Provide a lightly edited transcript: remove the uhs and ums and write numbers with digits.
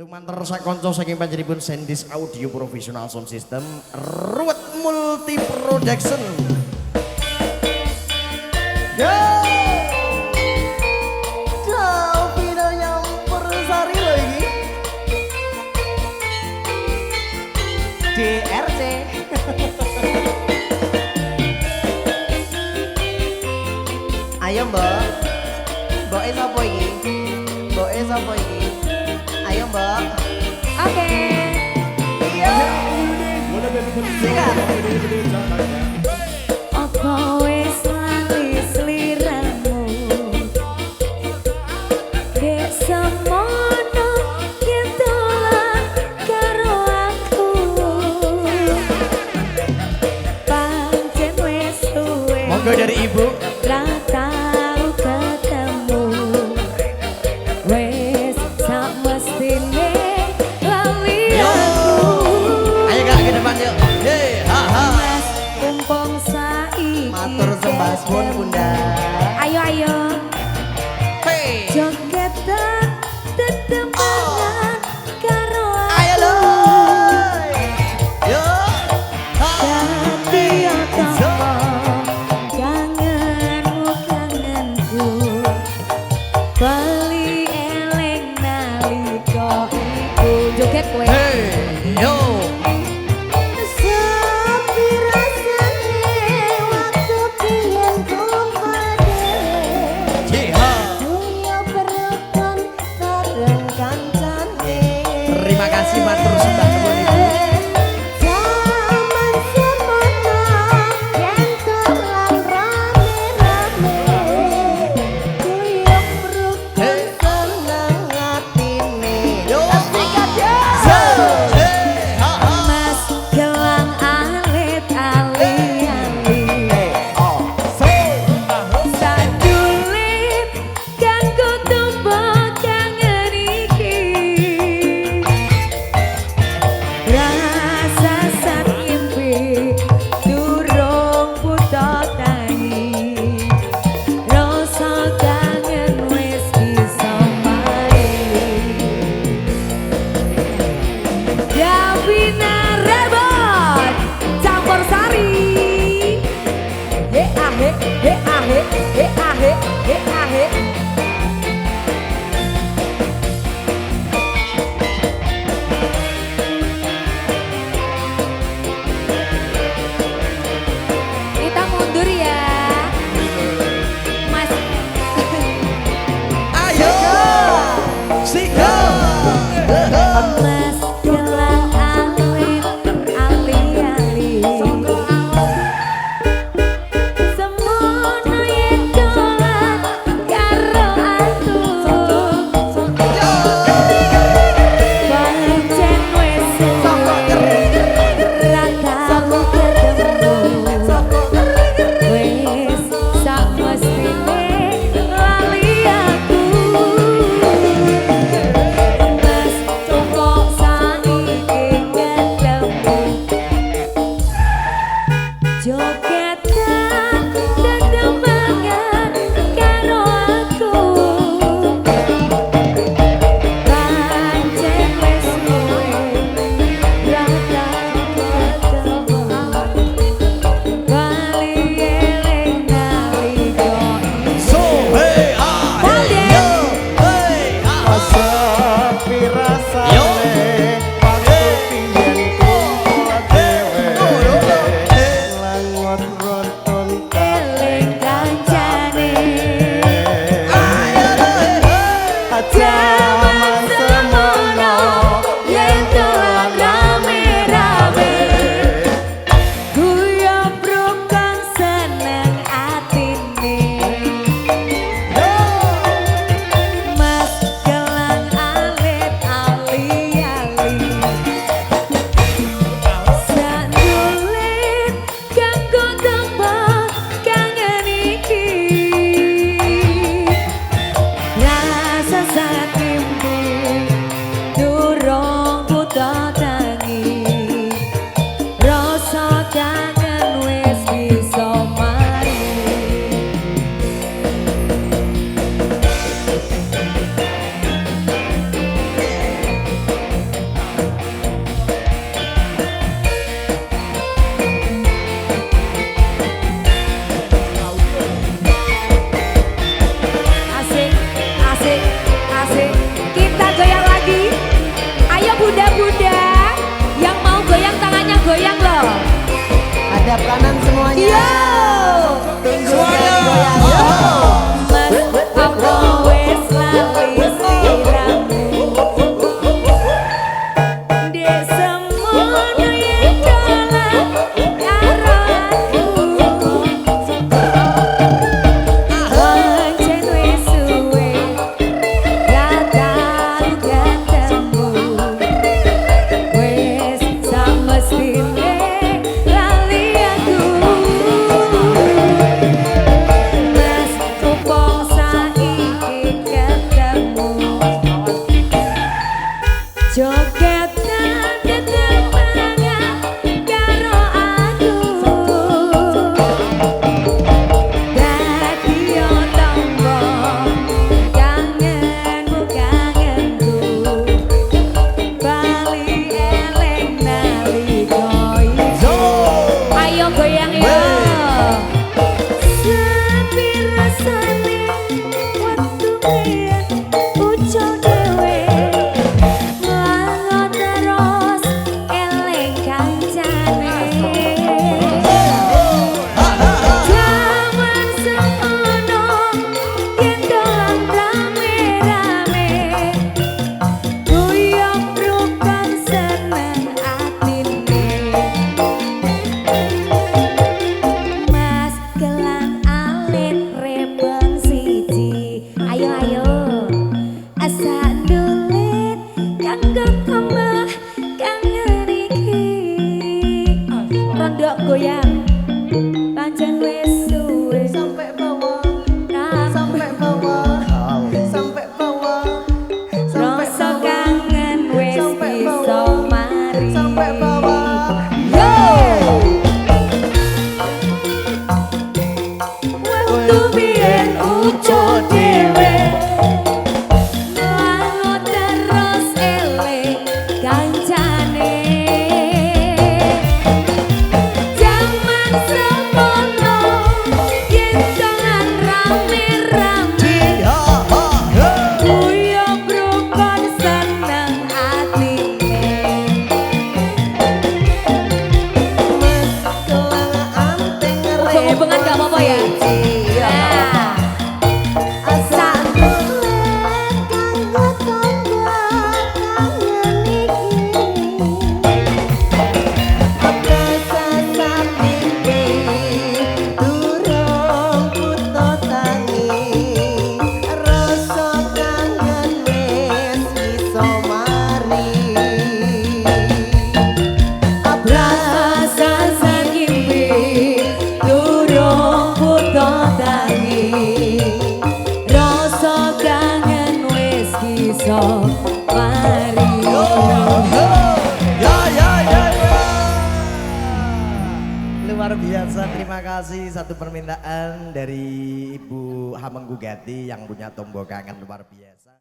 Lumantar sak konco saking panjenenganipun Sendis Audio Professional Sound System Ruwet Multi Production. Yo! Vino nyampur sari lho iki. DRC. Ayo Mbak. Mbak sapa iki? Mbak sapa iki? Ayo Mbak. Oke. Iya. Sikat. Apa wis lali sliramu? Dek semono yen dolan karo aku. Pancen wis suwe. Monggo dari Ibu. Ra tau ketemu. Wis sak mestine lali aku. Ayo Kak ke depan yuk. Ye, ha ha. Mas kumpung saiki. Matur sembah suwun Bunda. Ayo ayo. Hey. Joget tetemangan karo Ayo aku. lho. Yo. Ha. Dadi otomo kangenmu kangenku. Bali eling nalika iku. Joget kowe. Hey. Yo. Sepi rasane waktu biyen kumpade. Jiha. Dunia berukun bareng kancane. Terima kasih matur sembah nuwun Ibu. Zaman semono yen dolan rame-rame. Kuyup rukun seneng atine. Yo. Sikat ya. Hey, ha ha. Mas gelang alit ali-ali. Oh. Say. Sadulit kanggo tumpuk kangen iki. hadap kanan semuanya. Yo. Tunggu Semuanya. goyang. Mas apa wis lali sliramu. Dek semono yen dolan karo aku. Pancen wis suwe ra tau ketemu. Wis samestine lali aku. Mas upang saiki ketemu. Jogetan ketemangan karo aku. Dadi yo tangga kangenmu kangenku. Bali eleng nalika iku. Ayo goyang yo. Sepi rasane waktu biyen ucap dhewe. Langot terus eleng kancane. Jaman semono yen dolan rame-rame. Guyub rukun seneng atine. Mas gelang alit rebon siji. Ayo ayo. Asa nulit kanggo tambah kangen iki. Rondok goyang pancen wis suwe. Sampai bawah, Nah, sampai bawah, sampai bawah, sampai rasa bawah, kangen wis sampai bisa bawah, mari. sampai bawah. Yo. Waktu biyen ucap dhewe. Langut terus eleng kancane. Jaman semono yen dolan rame-rame. Guyub rukun seneng atine. Mas gelang anteng Hubungan gak apa-apa ya. Nah, Asa nulit kanggo tambah kangen iki. Rasa samimpi durung buta tangi. Rasa kangen wis iso mari. rasa sakimpi durung buta tangi. Rasa kangen wis bisa mari. Luar biasa, terima kasih. Satu permintaan dari Ibu Hamenggu Gati yang punya tombol kangen luar biasa.